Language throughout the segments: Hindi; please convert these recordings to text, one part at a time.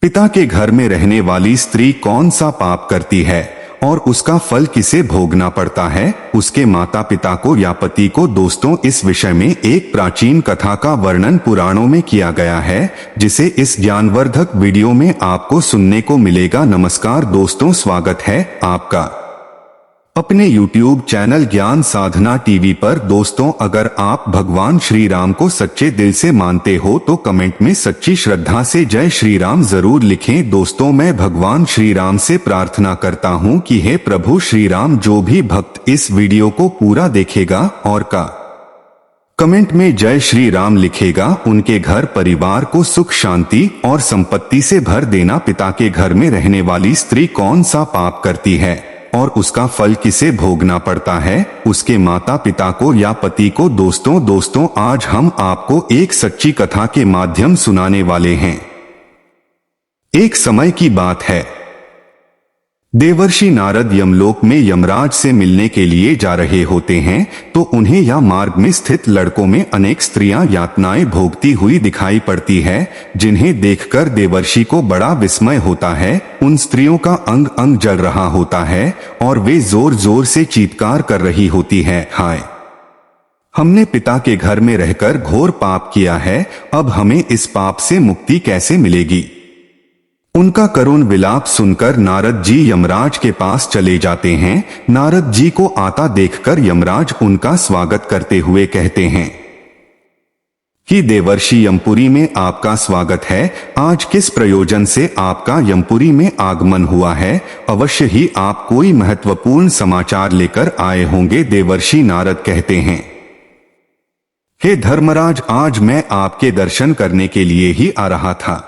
पिता के घर में रहने वाली स्त्री कौन सा पाप करती है और उसका फल किसे भोगना पड़ता है, उसके माता पिता को या पति को। दोस्तों, इस विषय में एक प्राचीन कथा का वर्णन पुराणों में किया गया है, जिसे इस ज्ञानवर्धक वीडियो में आपको सुनने को मिलेगा। नमस्कार दोस्तों, स्वागत है आपका अपने YouTube चैनल ज्ञान साधना टीवी पर। दोस्तों, अगर आप भगवान श्री राम को सच्चे दिल से मानते हो तो कमेंट में सच्ची श्रद्धा से जय श्री राम जरूर लिखें। दोस्तों, मैं भगवान श्री राम से प्रार्थना करता हूं कि हे प्रभु श्री राम, जो भी भक्त इस वीडियो को पूरा देखेगा और कमेंट में जय श्री राम लिखेगा, उनके घर परिवार को सुख शांति और संपत्ति से भर देना। पिता के घर में रहने वाली स्त्री कौन सा पाप करती है और उसका फल किसे भोगना पड़ता है, उसके माता पिता को या पति को। दोस्तों, आज हम आपको एक सच्ची कथा के माध्यम सुनाने वाले हैं। एक समय की बात है, देवर्षि नारद यमलोक में यमराज से मिलने के लिए जा रहे होते हैं तो उन्हें या मार्ग में स्थित लड़कों में अनेक स्त्रियां यातनाएं भोगती हुई दिखाई पड़ती है, जिन्हें देखकर देवर्षि को बड़ा विस्मय होता है। उन स्त्रियों का अंग अंग जल रहा होता है और वे जोर जोर से चीत्कार कर रही होती है, हाय, हमने पिता के घर में रहकर घोर पाप किया है, अब हमें इस पाप से मुक्ति कैसे मिलेगी। उनका करुण विलाप सुनकर नारद जी यमराज के पास चले जाते हैं। नारद जी को आता देखकर यमराज उनका स्वागत करते हुए कहते हैं कि देवर्षि, यमपुरी में आपका स्वागत है। आज किस प्रयोजन से आपका यमपुरी में आगमन हुआ है? अवश्य ही आप कोई महत्वपूर्ण समाचार लेकर आए होंगे। देवर्षि नारद कहते हैं, हे धर्मराज, आज मैं आपके दर्शन करने के लिए ही आ रहा था,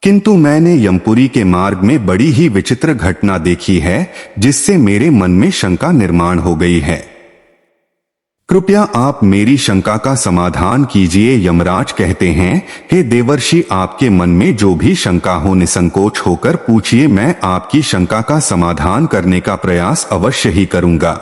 किंतु मैंने यमपुरी के मार्ग में बड़ी ही विचित्र घटना देखी है, जिससे मेरे मन में शंका निर्माण हो गई है। कृपया आप मेरी शंका का समाधान कीजिए। यमराज कहते हैं, हे देवर्षि, आपके मन में जो भी शंका हो निसंकोच होकर पूछिए, मैं आपकी शंका का समाधान करने का प्रयास अवश्य ही करूंगा।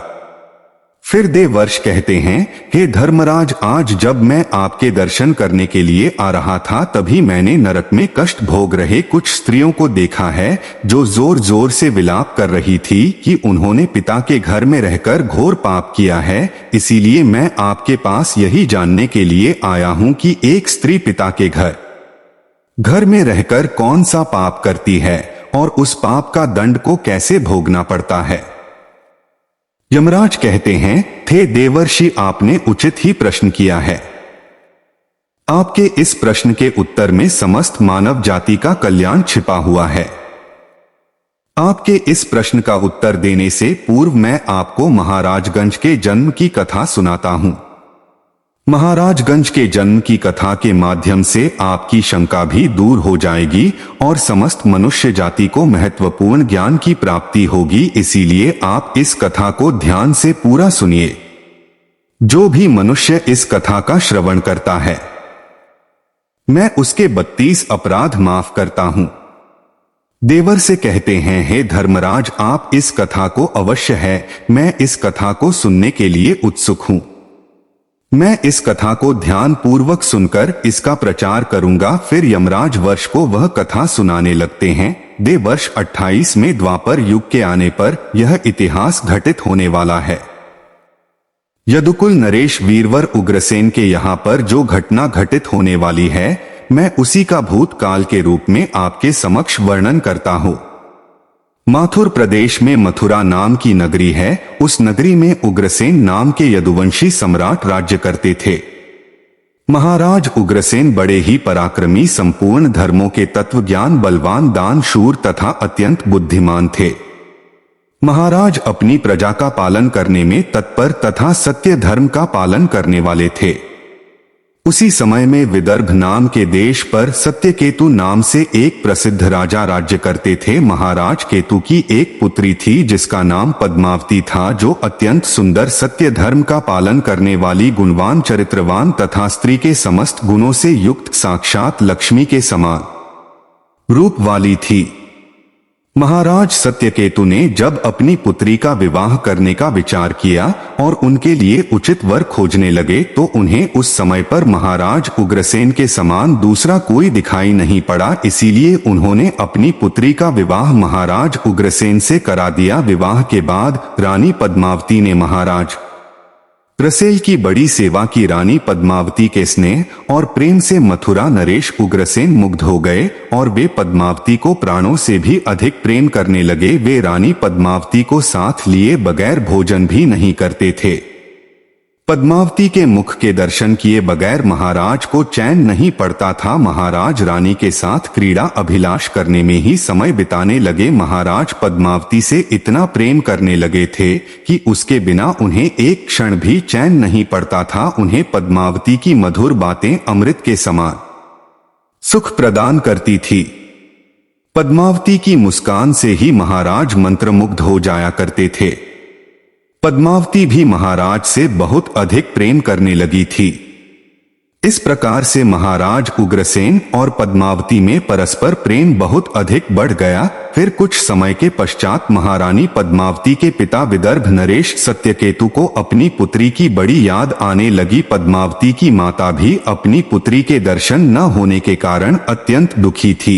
फिर देवर्ष कहते हैं, हे धर्मराज, आज जब मैं आपके दर्शन करने के लिए आ रहा था तभी मैंने नरक में कष्ट भोग रहे कुछ स्त्रियों को देखा है, जो जोर जोर से विलाप कर रही थी कि उन्होंने पिता के घर में रहकर घोर पाप किया है। इसीलिए मैं आपके पास यही जानने के लिए आया हूं कि एक स्त्री पिता के घर में रहकर कौन सा पाप करती है और उस पाप का दंड को कैसे भोगना पड़ता है। यमराज कहते हैं, थे देवर्षि, आपने उचित ही प्रश्न किया है। आपके इस प्रश्न के उत्तर में समस्त मानव जाति का कल्याण छिपा हुआ है। आपके इस प्रश्न का उत्तर देने से पूर्व मैं आपको महाराजगंज के जन्म की कथा सुनाता हूं। महाराजगंज के जन्म की कथा के माध्यम से आपकी शंका भी दूर हो जाएगी और समस्त मनुष्य जाति को महत्वपूर्ण ज्ञान की प्राप्ति होगी। इसीलिए आप इस कथा को ध्यान से पूरा सुनिए। जो भी मनुष्य इस कथा का श्रवण करता है, मैं उसके 32 अपराध माफ करता हूं। देवर से कहते हैं, हे धर्मराज, आप इस कथा को अवश्य है, मैं इस कथा को सुनने के लिए उत्सुक हूं। मैं इस कथा को ध्यान पूर्वक सुनकर इसका प्रचार करूंगा। फिर यमराज वर्ष को वह कथा सुनाने लगते हैं। देवर्ष 28 में द्वापर युग के आने पर यह इतिहास घटित होने वाला है। यदुकुल नरेश वीरवर उग्रसेन के यहाँ पर जो घटना घटित होने वाली है, मैं उसी का भूतकाल के रूप में आपके समक्ष वर्णन करता हूँ। माथुर प्रदेश में मथुरा नाम की नगरी है। उस नगरी में उग्रसेन नाम के यदुवंशी सम्राट राज्य करते थे। महाराज उग्रसेन बड़े ही पराक्रमी, संपूर्ण धर्मों के तत्वज्ञान, बलवान, दान शूर तथा अत्यंत बुद्धिमान थे। महाराज अपनी प्रजा का पालन करने में तत्पर तथा सत्य धर्म का पालन करने वाले थे। उसी समय में विदर्भ नाम के देश पर सत्यकेतु नाम से एक प्रसिद्ध राजा राज्य करते थे। महाराज केतु की एक पुत्री थी जिसका नाम पद्मावती था, जो अत्यंत सुंदर, सत्य धर्म का पालन करने वाली, गुणवान, चरित्रवान तथा स्त्री के समस्त गुणों से युक्त साक्षात लक्ष्मी के समान रूप वाली थी। महाराज सत्यकेतु ने जब अपनी पुत्री का विवाह करने का विचार किया और उनके लिए उचित वर खोजने लगे तो उन्हें उस समय पर महाराज उग्रसेन के समान दूसरा कोई दिखाई नहीं पड़ा। इसीलिए उन्होंने अपनी पुत्री का विवाह महाराज उग्रसेन से करा दिया। विवाह के बाद रानी पद्मावती ने महाराज उग्रसेन की बड़ी सेवा की। रानी पद्मावती के स्नेह और प्रेम से मथुरा नरेश उग्रसेन मुग्ध हो गए और वे पद्मावती को प्राणों से भी अधिक प्रेम करने लगे। वे रानी पद्मावती को साथ लिए बगैर भोजन भी नहीं करते थे। पद्मावती के मुख के दर्शन किए बगैर महाराज को चैन नहीं पड़ता था। महाराज रानी के साथ क्रीड़ा अभिलाष करने में ही समय बिताने लगे। महाराज पद्मावती से इतना प्रेम करने लगे थे कि उसके बिना उन्हें एक क्षण भी चैन नहीं पड़ता था। उन्हें पद्मावती की मधुर बातें अमृत के समान सुख प्रदान करती थी। पद्मावती की मुस्कान से ही महाराज मंत्रमुग्ध हो जाया करते थे। पद्मावती भी महाराज से बहुत अधिक प्रेम करने लगी थी। इस प्रकार से महाराज उग्रसेन और पद्मावती में परस्पर प्रेम बहुत अधिक बढ़ गया। फिर कुछ समय के पश्चात महारानी पद्मावती के पिता विदर्भ नरेश सत्यकेतु को अपनी पुत्री की बड़ी याद आने लगी। पद्मावती की माता भी अपनी पुत्री के दर्शन न होने के कारण अत्यंत दुखी थी।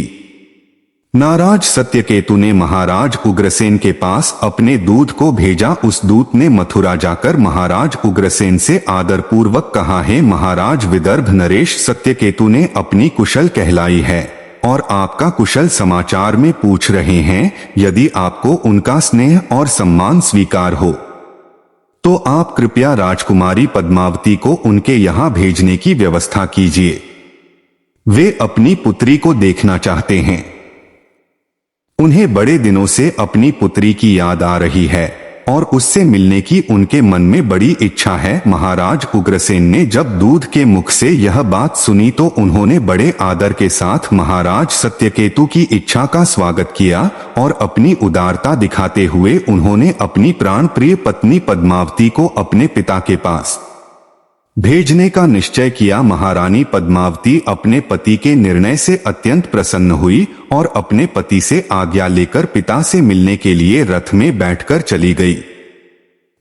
नाराज सत्यकेतु ने महाराज उग्रसेन के पास अपने दूत को भेजा। उस दूत ने मथुरा जाकर महाराज उग्रसेन से आदरपूर्वक कहा है, महाराज विदर्भ नरेश सत्यकेतु ने अपनी कुशल कहलाई है और आपका कुशल समाचार में पूछ रहे हैं। यदि आपको उनका स्नेह और सम्मान स्वीकार हो तो आप कृपया राजकुमारी पद्मावती को उनके यहाँ भेजने की व्यवस्था कीजिए। वे अपनी पुत्री को देखना चाहते हैं। उन्हें बड़े दिनों से अपनी पुत्री की याद आ रही है और उससे मिलने की उनके मन में बड़ी इच्छा है। महाराज उग्रसेन ने जब दूध के मुख से यह बात सुनी तो उन्होंने बड़े आदर के साथ महाराज सत्यकेतु की इच्छा का स्वागत किया और अपनी उदारता दिखाते हुए उन्होंने अपनी प्राण प्रिय पत्नी पद्मावती को अपने पिता के पास भेजने का निश्चय किया। महारानी पद्मावती अपने पति के निर्णय से अत्यंत प्रसन्न हुई और अपने पति से आज्ञा लेकर पिता से मिलने के लिए रथ में बैठकर चली गई।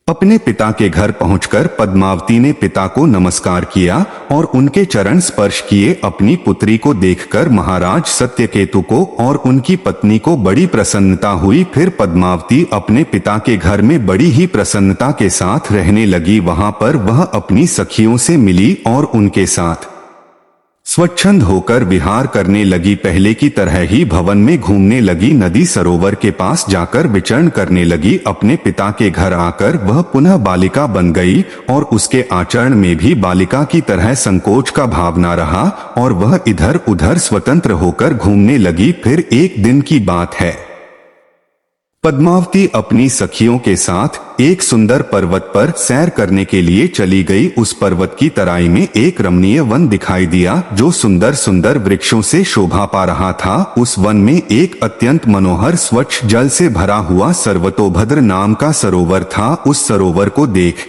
अपने पिता के घर पहुंचकर पद्मावती ने पिता को नमस्कार किया और उनके चरण स्पर्श किए। अपनी पुत्री को देखकर महाराज सत्यकेतु को और उनकी पत्नी को बड़ी प्रसन्नता हुई। फिर पद्मावती अपने पिता के घर में बड़ी ही प्रसन्नता के साथ रहने लगी। वहां पर वह अपनी सखियों से मिली और उनके साथ स्वच्छंद होकर विहार करने लगी। पहले की तरह ही भवन में घूमने लगी, नदी सरोवर के पास जाकर विचरण करने लगी। अपने पिता के घर आकर वह पुनः बालिका बन गई और उसके आचरण में भी बालिका की तरह संकोच का भाव न रहा और वह इधर उधर स्वतंत्र होकर घूमने लगी। फिर एक दिन की बात है, पद्मावती अपनी सखियों के साथ एक सुंदर पर्वत पर सैर करने के लिए चली गई। उस पर्वत की तराई में एक रमणीय वन दिखाई दिया जो सुंदर सुंदर वृक्षों से शोभा पा रहा था। उस वन में एक अत्यंत मनोहर स्वच्छ जल से भरा हुआ सर्वतोभद्र नाम का सरोवर था। उस सरोवर को देख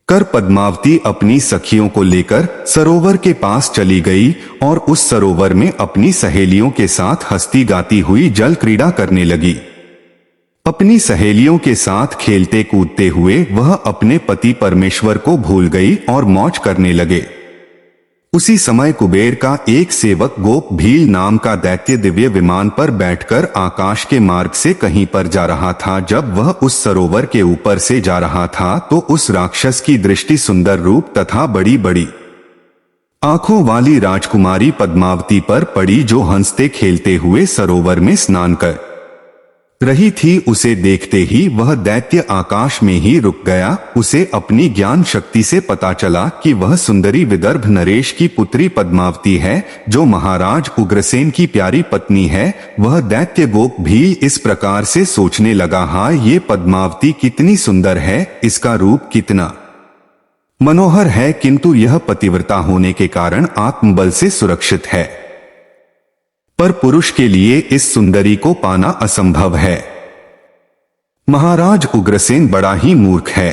कर पद्मावती अपनी सखियों को लेकर सरोवर के पास चली गई और उस सरोवर में अपनी सहेलियों के साथ हंसती गाती हुई जल क्रीड़ा करने लगी। अपनी सहेलियों के साथ खेलते कूदते हुए वह अपने पति परमेश्वर को भूल गई और मौज करने लगे। उसी समय कुबेर का एक सेवक गोप भील नाम का दैत्य दिव्य विमान पर बैठकर आकाश के मार्ग से कहीं पर जा रहा था। जब वह उस सरोवर के ऊपर से जा रहा था तो उस राक्षस की दृष्टि सुंदर रूप तथा बड़ी बड़ी आंखों वाली राजकुमारी पद्मावती पर पड़ी, जो हंसते खेलते हुए सरोवर में स्नान कर रही थी। उसे देखते ही वह दैत्य आकाश में ही रुक गया। उसे अपनी ज्ञान शक्ति से पता चला कि वह सुंदरी विदर्भ नरेश की पुत्री पद्मावती है, जो महाराज उग्रसेन की प्यारी पत्नी है। वह दैत्य गोप भी इस प्रकार से सोचने लगा, हाँ, ये पद्मावती कितनी सुंदर है, इसका रूप कितना मनोहर है, किंतु यह पतिव्रता होने के कारण आत्मबल से सुरक्षित है। पर पुरुष के लिए इस सुंदरी को पाना असंभव है। महाराज उग्रसेन बड़ा ही मूर्ख है।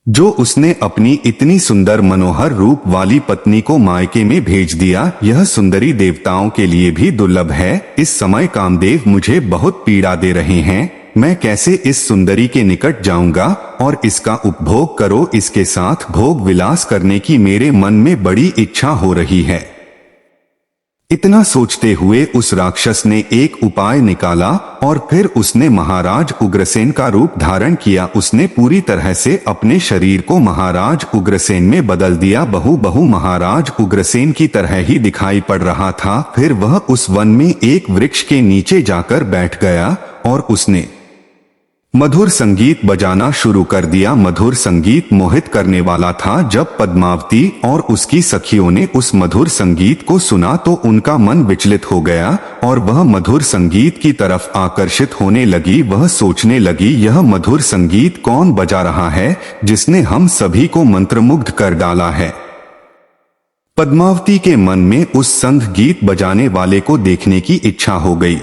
जो उसने अपनी इतनी सुंदर मनोहर रूप वाली पत्नी को मायके में भेज दिया, यह सुंदरी देवताओं के लिए भी दुर्लभ है। इस समय कामदेव मुझे बहुत पीड़ा दे रहे हैं। मैं कैसे इस सुंदरी के निकट जाऊंगा और इसका उपभोग करो, इसके साथ भोग विलास करने की मेरे मन में बड़ी इच्छा हो रही है। इतना सोचते हुए उस राक्षस ने एक उपाय निकाला और फिर उसने महाराज उग्रसेन का रूप धारण किया। उसने पूरी तरह से अपने शरीर को महाराज उग्रसेन में बदल दिया। बहु महाराज उग्रसेन की तरह ही दिखाई पड़ रहा था। फिर वह उस वन में एक वृक्ष के नीचे जाकर बैठ गया और उसने मधुर संगीत बजाना शुरू कर दिया। मधुर संगीत मोहित करने वाला था। जब पद्मावती और उसकी सखियों ने उस मधुर संगीत को सुना तो उनका मन विचलित हो गया और वह मधुर संगीत की तरफ आकर्षित होने लगी। वह सोचने लगी, यह मधुर संगीत कौन बजा रहा है जिसने हम सभी को मंत्रमुग्ध कर डाला है। पद्मावती के मन में उस संगीत बजाने वाले को देखने की इच्छा हो गई।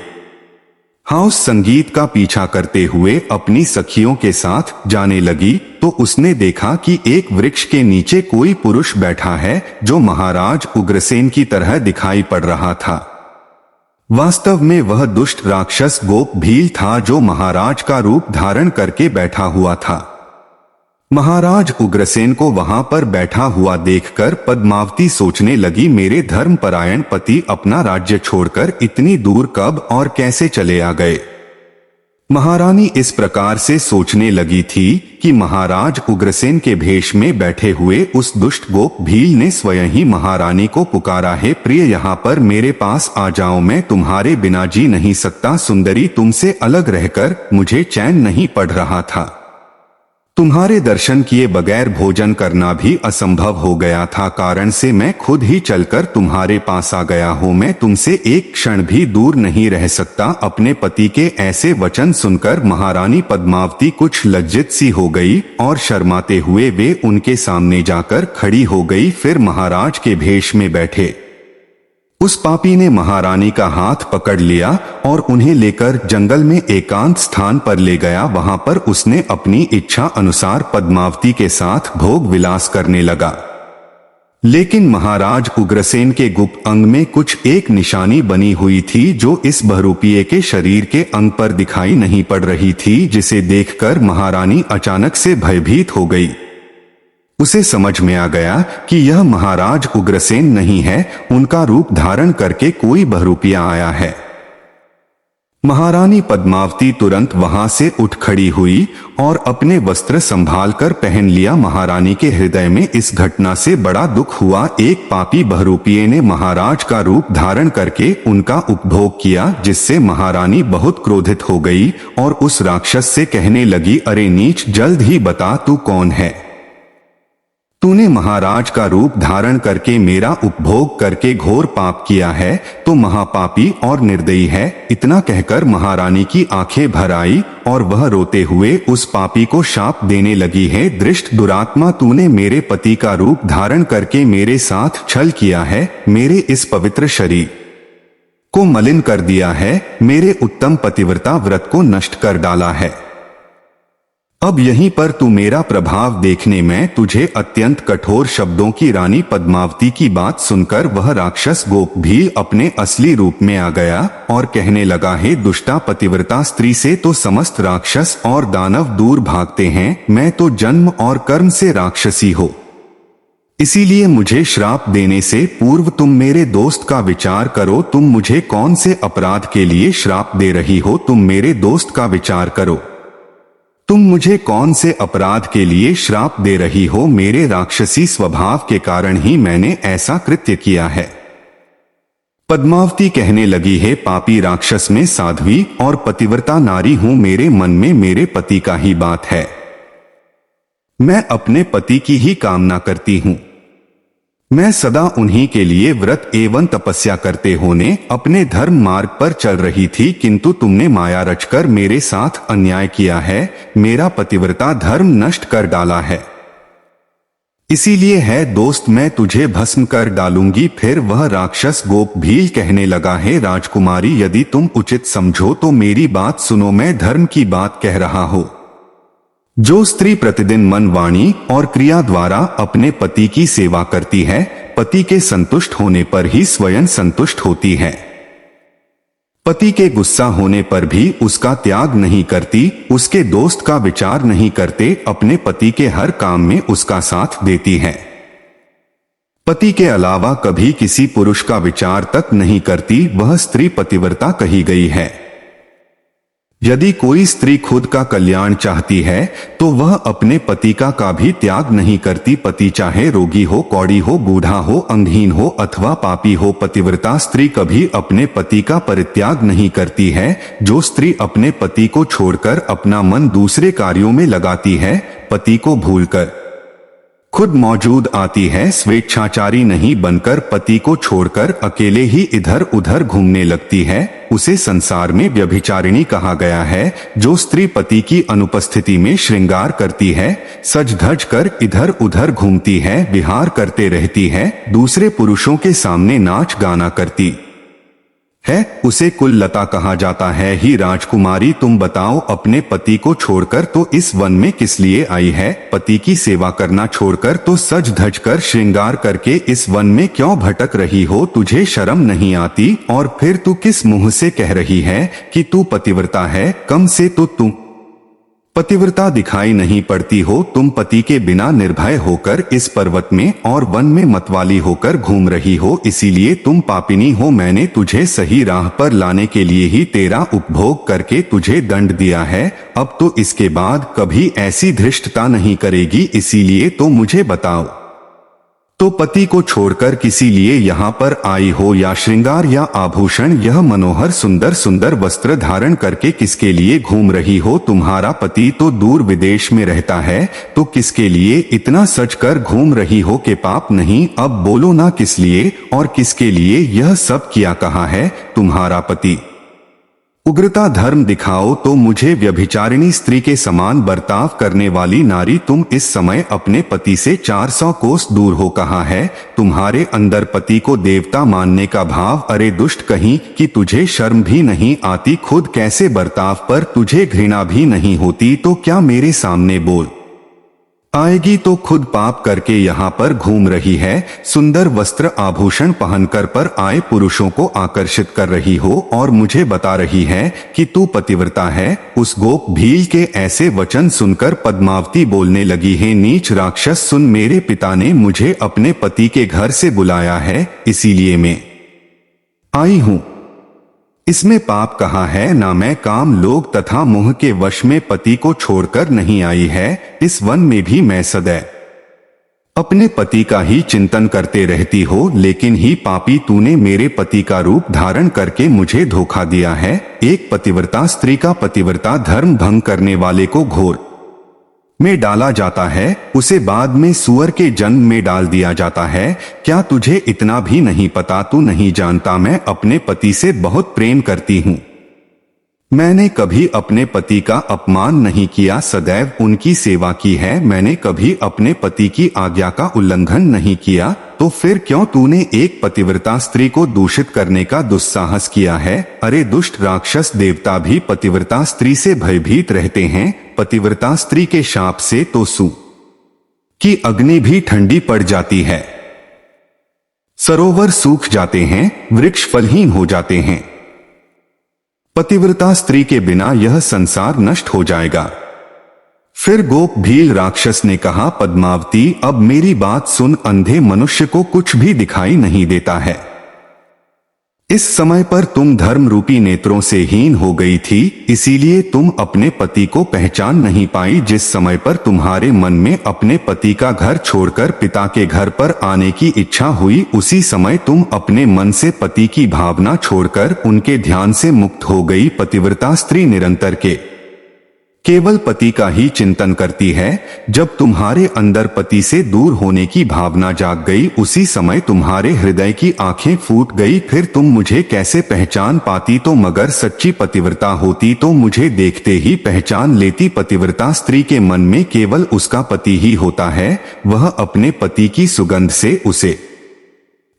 हाँ, उस संगीत का पीछा करते हुए अपनी सखियों के साथ जाने लगी तो उसने देखा कि एक वृक्ष के नीचे कोई पुरुष बैठा है जो महाराज उग्रसेन की तरह दिखाई पड़ रहा था। वास्तव में वह दुष्ट राक्षस गोप भील था जो महाराज का रूप धारण करके बैठा हुआ था। महाराज उग्रसेन को वहां पर बैठा हुआ देखकर पद्मावती सोचने लगी, मेरे धर्मपरायण पति अपना राज्य छोड़कर इतनी दूर कब और कैसे चले आ गए। महारानी इस प्रकार से सोचने लगी थी कि महाराज उग्रसेन के भेष में बैठे हुए उस दुष्ट गोप भील ने स्वयं ही महारानी को पुकारा, हे प्रिय, यहाँ पर मेरे पास आ जाओ, मैं तुम्हारे बिना जी नहीं सकता। सुंदरी, तुमसे अलग रहकर मुझे चैन नहीं पड़ रहा था। तुम्हारे दर्शन किए बगैर भोजन करना भी असंभव हो गया था। कारण से मैं खुद ही चलकर तुम्हारे पास आ गया हूँ। मैं तुमसे एक क्षण भी दूर नहीं रह सकता। अपने पति के ऐसे वचन सुनकर महारानी पद्मावती कुछ लज्जित सी हो गई और शर्माते हुए वे उनके सामने जाकर खड़ी हो गई। फिर महाराज के भेष में बैठे उस पापी ने महारानी का हाथ पकड़ लिया और उन्हें लेकर जंगल में एकांत स्थान पर ले गया। वहां पर उसने अपनी इच्छा अनुसार पद्मावती के साथ भोग विलास करने लगा। लेकिन महाराज उग्रसेन के गुप्त अंग में कुछ एक निशानी बनी हुई थी जो इस बहरूपिये के शरीर के अंग पर दिखाई नहीं पड़ रही थी, जिसे देखकर महारानी अचानक से भयभीत हो गई। उसे समझ में आ गया कि यह महाराज उग्रसेन नहीं है, उनका रूप धारण करके कोई बहरूपिया आया है। महारानी पद्मावती तुरंत वहां से उठ खड़ी हुई और अपने वस्त्र संभालकर पहन लिया। महारानी के हृदय में इस घटना से बड़ा दुख हुआ। एक पापी बहरूपिये ने महाराज का रूप धारण करके उनका उपभोग किया, जिससे महारानी बहुत क्रोधित हो गई और उस राक्षस से कहने लगी, अरे नीच, जल्द ही बता तू कौन है। तूने महाराज का रूप धारण करके मेरा उपभोग करके घोर पाप किया है, तो महापापी और निर्दयी है। इतना कहकर महारानी की आंखें भर आई और वह रोते हुए उस पापी को शाप देने लगी, है दृष्ट दुरात्मा, तूने मेरे पति का रूप धारण करके मेरे साथ छल किया है, मेरे इस पवित्र शरीर को मलिन कर दिया है, मेरे उत्तम पतिव्रता व्रत को नष्ट कर डाला है। अब यहीं पर तू मेरा प्रभाव देखने में तुझे अत्यंत कठोर शब्दों की रानी पद्मावती की बात सुनकर वह राक्षस गोप भी अपने असली रूप में आ गया और कहने लगा, हे दुष्टा पतिव्रता स्त्री से तो समस्त राक्षस और दानव दूर भागते हैं, मैं तो जन्म और कर्म से राक्षसी हो। इसीलिए मुझे श्राप देने से पूर्व तुम मेरे दोस्त का विचार करो। तुम मुझे कौन से अपराध के लिए श्राप दे रही हो, तुम मेरे दोस्त का विचार करो। तुम मुझे कौन से अपराध के लिए श्राप दे रही हो, मेरे राक्षसी स्वभाव के कारण ही मैंने ऐसा कृत्य किया है। पद्मावती कहने लगी, है पापी राक्षस में साध्वी और पतिव्रता नारी हूं, मेरे मन में मेरे पति का ही बात है। मैं अपने पति की ही कामना करती हूं। मैं सदा उन्हीं के लिए व्रत एवं तपस्या करते होने अपने धर्म मार्ग पर चल रही थी, किंतु तुमने माया रचकर मेरे साथ अन्याय किया है, मेरा पतिव्रता धर्म नष्ट कर डाला है। इसीलिए है दोस्त, मैं तुझे भस्म कर डालूंगी। फिर वह राक्षस गोप भील कहने लगा, है राजकुमारी, यदि तुम उचित समझो तो मेरी बात सुनो, मैं धर्म की बात कह रहा हूं। जो स्त्री प्रतिदिन मन, वाणी और क्रिया द्वारा अपने पति की सेवा करती है, पति के संतुष्ट होने पर ही स्वयं संतुष्ट होती है। पति के गुस्सा होने पर भी उसका त्याग नहीं करती, उसके दोस्त का विचार नहीं करते, अपने पति के हर काम में उसका साथ देती है। पति के अलावा कभी किसी पुरुष का विचार तक नहीं करती, वह स्त्री पतिव्रता कही गई है। यदि कोई स्त्री खुद का कल्याण चाहती है तो वह अपने पति का भी त्याग नहीं करती, पति चाहे रोगी हो, कौड़ी हो, बूढ़ा हो, अंगहीन हो अथवा पापी हो, पतिव्रता स्त्री कभी अपने पति का परित्याग नहीं करती है। जो स्त्री अपने पति को छोड़कर अपना मन दूसरे कार्यों में लगाती है, पति को भूलकर खुद मौजूद आती है, स्वेच्छाचारी नहीं बनकर पति को छोड़कर अकेले ही इधर उधर घूमने लगती है, उसे संसार में व्यभिचारिणी कहा गया है। जो स्त्री पति की अनुपस्थिति में श्रृंगार करती है, सज धज कर इधर उधर घूमती है, विहार करते रहती है, दूसरे पुरुषों के सामने नाच गाना करती है, उसे कुललता कहा जाता है। ही राजकुमारी, तुम बताओ, अपने पति को छोड़कर तो इस वन में किस लिए आई है? पति की सेवा करना छोड़कर तो सज धज कर श्रृंगार करके इस वन में क्यों भटक रही हो? तुझे शर्म नहीं आती? और फिर तू किस मुंह से कह रही है कि तू पतिव्रता है? कम से तो तू पतिव्रता दिखाई नहीं पड़ती हो। तुम पति के बिना निर्भय होकर इस पर्वत में और वन में मतवाली होकर घूम रही हो, इसीलिए तुम पापिनी हो। मैंने तुझे सही राह पर लाने के लिए ही तेरा उपभोग करके तुझे दंड दिया है, अब तो इसके बाद कभी ऐसी धृष्टता नहीं करेगी, इसीलिए तो मुझे बताओ, तो पति को छोड़कर किसी लिए यहाँ पर आई हो? या श्रृंगार या आभूषण, यह मनोहर सुंदर सुंदर वस्त्र धारण करके किसके लिए घूम रही हो? तुम्हारा पति तो दूर विदेश में रहता है, तो किसके लिए इतना सज कर घूम रही हो? के पाप नहीं? अब बोलो ना, किस लिए और किसके लिए यह सब किया? कहा है तुम्हारा पति? उग्रता धर्म दिखाओ तो मुझे व्यभिचारिणी स्त्री के समान बर्ताव करने वाली नारी, तुम इस समय अपने पति से 400 कोस दूर हो। कहा है तुम्हारे अंदर पति को देवता मानने का भाव? अरे दुष्ट कहीं, कि तुझे शर्म भी नहीं आती? खुद कैसे बर्ताव पर तुझे घृणा भी नहीं होती, तो क्या मेरे सामने बोल आएगी? तो खुद पाप करके यहाँ पर घूम रही है, सुंदर वस्त्र आभूषण पहनकर पर आए पुरुषों को आकर्षित कर रही हो और मुझे बता रही है कि तू पतिव्रता है। उस गोप भील के ऐसे वचन सुनकर पद्मावती बोलने लगी है, नीच राक्षस सुन, मेरे पिता ने मुझे अपने पति के घर से बुलाया है, इसीलिए मैं आई हूँ। इसमें पाप कहाँ है? ना मैं काम, लोग तथा मोह के वश में पति को छोड़कर नहीं आई है। इस वन में भी मैं सदैव अपने पति का ही चिंतन करते रहती हो, लेकिन ही पापी, तूने मेरे पति का रूप धारण करके मुझे धोखा दिया है। एक पतिव्रता स्त्री का पतिव्रता धर्म भंग करने वाले को घोर में डाला जाता है, उसे बाद में सूअर के जन्म में डाल दिया जाता है। क्या तुझे इतना भी नहीं पता? तू नहीं जानता मैं अपने पति से बहुत प्रेम करती हूँ। मैंने कभी अपने पति का अपमान नहीं किया, सदैव उनकी सेवा की है। मैंने कभी अपने पति की आज्ञा का उल्लंघन नहीं किया, तो फिर क्यों तूने एक पतिव्रता स्त्री को दूषित करने का दुस्साहस किया है? अरे दुष्ट राक्षस, देवता भी पतिव्रता स्त्री से भयभीत रहते हैं। पतिव्रता स्त्री के शाप से तो सू की अग्नि भी ठंडी पड़ जाती है, सरोवर सूख जाते हैं, वृक्ष फलहीन हो जाते हैं। पतिव्रता स्त्री के बिना यह संसार नष्ट हो जाएगा। फिर गोप भील राक्षस ने कहा, पद्मावती, अब मेरी बात सुन, अंधे मनुष्य को कुछ भी दिखाई नहीं देता है। इस समय पर तुम धर्म रूपी नेत्रों से हीन हो गई थी, इसीलिए तुम अपने पति को पहचान नहीं पाई। जिस समय पर तुम्हारे मन में अपने पति का घर छोड़कर पिता के घर पर आने की इच्छा हुई, उसी समय तुम अपने मन से पति की भावना छोड़कर उनके ध्यान से मुक्त हो गई। पतिव्रता स्त्री निरंतर केवल पति का ही चिंतन करती है। जब तुम्हारे अंदर पति से दूर होने की भावना जाग गई, उसी समय तुम्हारे हृदय की आंखें फूट गई। फिर तुम मुझे कैसे पहचान पाती? तो मगर सच्ची पतिव्रता होती तो मुझे देखते ही पहचान लेती। पतिव्रता स्त्री के मन में केवल उसका पति ही होता है, वह अपने पति की सुगंध से उसे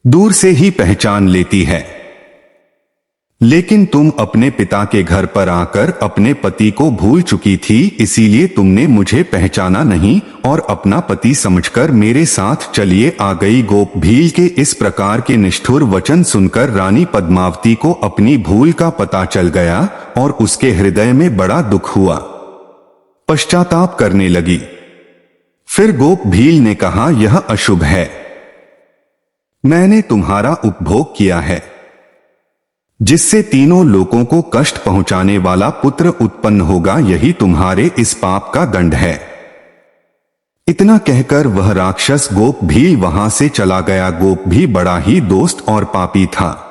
दूर से ही पहचान लेती है। लेकिन तुम अपने पिता के घर पर आकर अपने पति को भूल चुकी थी, इसीलिए तुमने मुझे पहचाना नहीं और अपना पति समझकर मेरे साथ चलिए आ गई। गोप भील के इस प्रकार के निष्ठुर वचन सुनकर रानी पद्मावती को अपनी भूल का पता चल गया और उसके हृदय में बड़ा दुख हुआ, पश्चाताप करने लगी। फिर गोप भील ने कहा, यह अशुभ है, मैंने तुम्हारा उपभोग किया है, जिससे तीनों लोगों को कष्ट पहुंचाने वाला पुत्र उत्पन्न होगा, यही तुम्हारे इस पाप का दंड है। इतना कहकर वह राक्षस गोप भील वहां से चला गया। गोप भी बड़ा ही दोस्त और पापी था।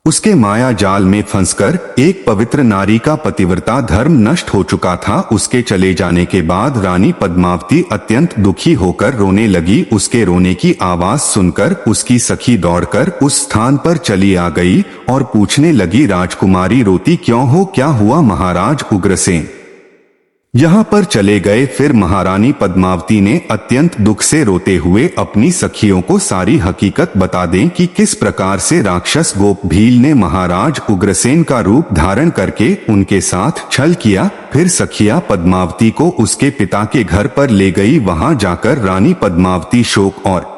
उसके माया जाल में फंसकर एक पवित्र नारी का पतिव्रता धर्म नष्ट हो चुका था। उसके चले जाने के बाद रानी पद्मावती अत्यंत दुखी होकर रोने लगी। उसके रोने की आवाज सुनकर उसकी सखी दौड़कर उस स्थान पर चली आ गई और पूछने लगी, राजकुमारी रोती क्यों हो, क्या हुआ? महाराज उग्रसेन यहाँ पर चले गए। फिर महारानी पद्मावती ने अत्यंत दुख से रोते हुए अपनी सखियों को सारी हकीकत बता दें कि किस प्रकार से राक्षस गोप भील ने महाराज उग्रसेन का रूप धारण करके उनके साथ छल किया। फिर सखिया पद्मावती को उसके पिता के घर पर ले गई। वहां जाकर रानी पद्मावती शोक और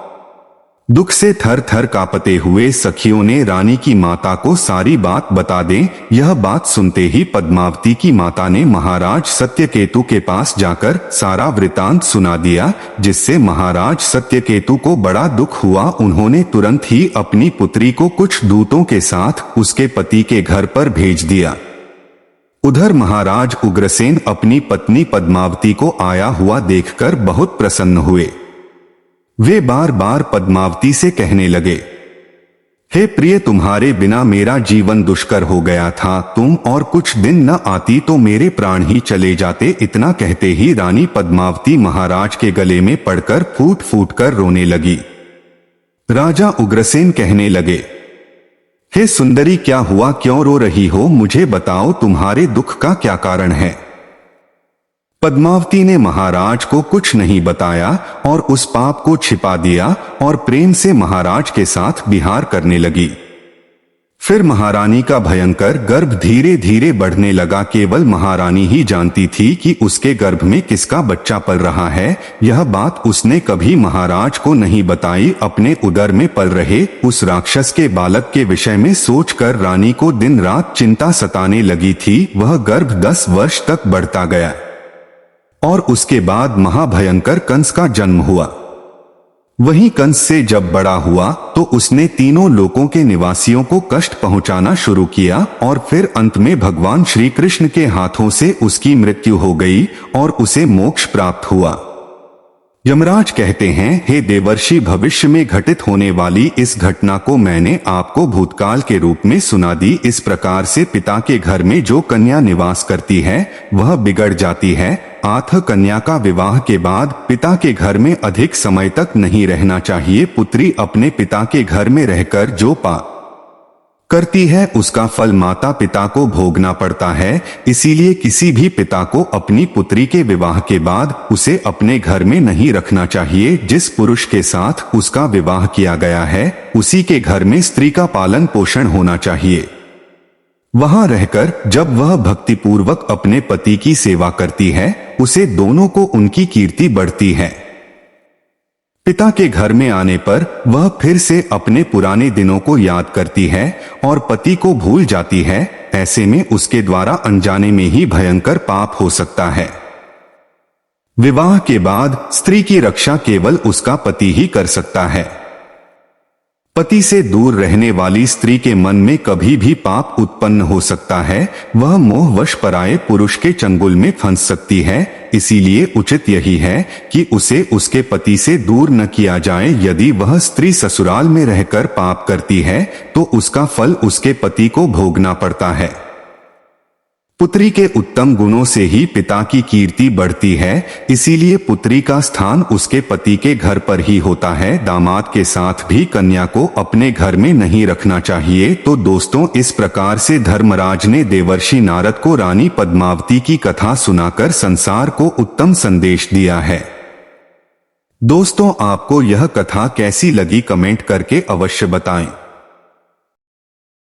दुख से थर थर कांपते हुए सखियों ने रानी की माता को सारी बात बता दें। यह बात सुनते ही पद्मावती की माता ने महाराज सत्यकेतु के पास जाकर सारा वृतांत सुना दिया, जिससे महाराज सत्यकेतु को बड़ा दुख हुआ। उन्होंने तुरंत ही अपनी पुत्री को कुछ दूतों के साथ उसके पति के घर पर भेज दिया। उधर महाराज उग्रसेन अपनी पत्नी पद्मावती को आया हुआ देखकर बहुत प्रसन्न हुए। वे बार बार पद्मावती से कहने लगे, हे प्रिय, तुम्हारे बिना मेरा जीवन दुष्कर हो गया था। तुम और कुछ दिन न आती तो मेरे प्राण ही चले जाते। इतना कहते ही रानी पद्मावती महाराज के गले में पड़कर फूट फूट कर रोने लगी। राजा उग्रसेन कहने लगे, हे सुंदरी, क्या हुआ, क्यों रो रही हो? मुझे बताओ, तुम्हारे दुख का क्या कारण है? पद्मावती ने महाराज को कुछ नहीं बताया और उस पाप को छिपा दिया और प्रेम से महाराज के साथ विहार करने लगी। फिर महारानी का भयंकर गर्भ धीरे धीरे बढ़ने लगा। केवल महारानी ही जानती थी कि उसके गर्भ में किसका बच्चा पल रहा है। यह बात उसने कभी महाराज को नहीं बताई। अपने उदर में पल रहे उस राक्षस के बालक के विषय में सोचकर रानी को दिन रात चिंता सताने लगी थी। वह गर्भ 10 वर्ष तक बढ़ता गया और उसके बाद महाभयंकर कंस का जन्म हुआ। वहीं कंस से जब बड़ा हुआ तो उसने तीनों लोकों के निवासियों को कष्ट पहुंचाना शुरू किया और फिर अंत में भगवान श्री कृष्ण के हाथों से उसकी मृत्यु हो गई और उसे मोक्ष प्राप्त हुआ। यमराज कहते हैं, हे देवर्षि, भविष्य में घटित होने वाली इस घटना को मैंने आपको भूतकाल के रूप में सुना दी। इस प्रकार से पिता के घर में जो कन्या निवास करती है वह बिगड़ जाती है। अतः कन्या का विवाह के बाद पिता के घर में अधिक समय तक नहीं रहना चाहिए। पुत्री अपने पिता के घर में रहकर जो पाप करती है उसका फल माता पिता को भोगना पड़ता है। इसीलिए किसी भी पिता को अपनी पुत्री के विवाह के बाद उसे अपने घर में नहीं रखना चाहिए। जिस पुरुष के साथ उसका विवाह किया गया है उसी के घर में स्त्री का पालन पोषण होना चाहिए। वहां रहकर जब वह भक्तिपूर्वक अपने पति की सेवा करती है उसे दोनों को उनकी कीर्ति बढ़ती है। पिता के घर में आने पर वह फिर से अपने पुराने दिनों को याद करती है और पति को भूल जाती है। ऐसे में उसके द्वारा अनजाने में ही भयंकर पाप हो सकता है। विवाह के बाद स्त्री की रक्षा केवल उसका पति ही कर सकता है। पति से दूर रहने वाली स्त्री के मन में कभी भी पाप उत्पन्न हो सकता है। वह मोहवश पराये पुरुष के चंगुल में फंस सकती है। इसीलिए उचित यही है कि उसे उसके पति से दूर न किया जाए। यदि वह स्त्री ससुराल में रहकर पाप करती है तो उसका फल उसके पति को भोगना पड़ता है। पुत्री के उत्तम गुणों से ही पिता की कीर्ति बढ़ती है। इसीलिए पुत्री का स्थान उसके पति के घर पर ही होता है। दामाद के साथ भी कन्या को अपने घर में नहीं रखना चाहिए। तो दोस्तों, इस प्रकार से धर्मराज ने देवर्षि नारद को रानी पद्मावती की कथा सुनाकर संसार को उत्तम संदेश दिया है। दोस्तों, आपको यह कथा कैसी लगी कमेंट करके अवश्य बताएं।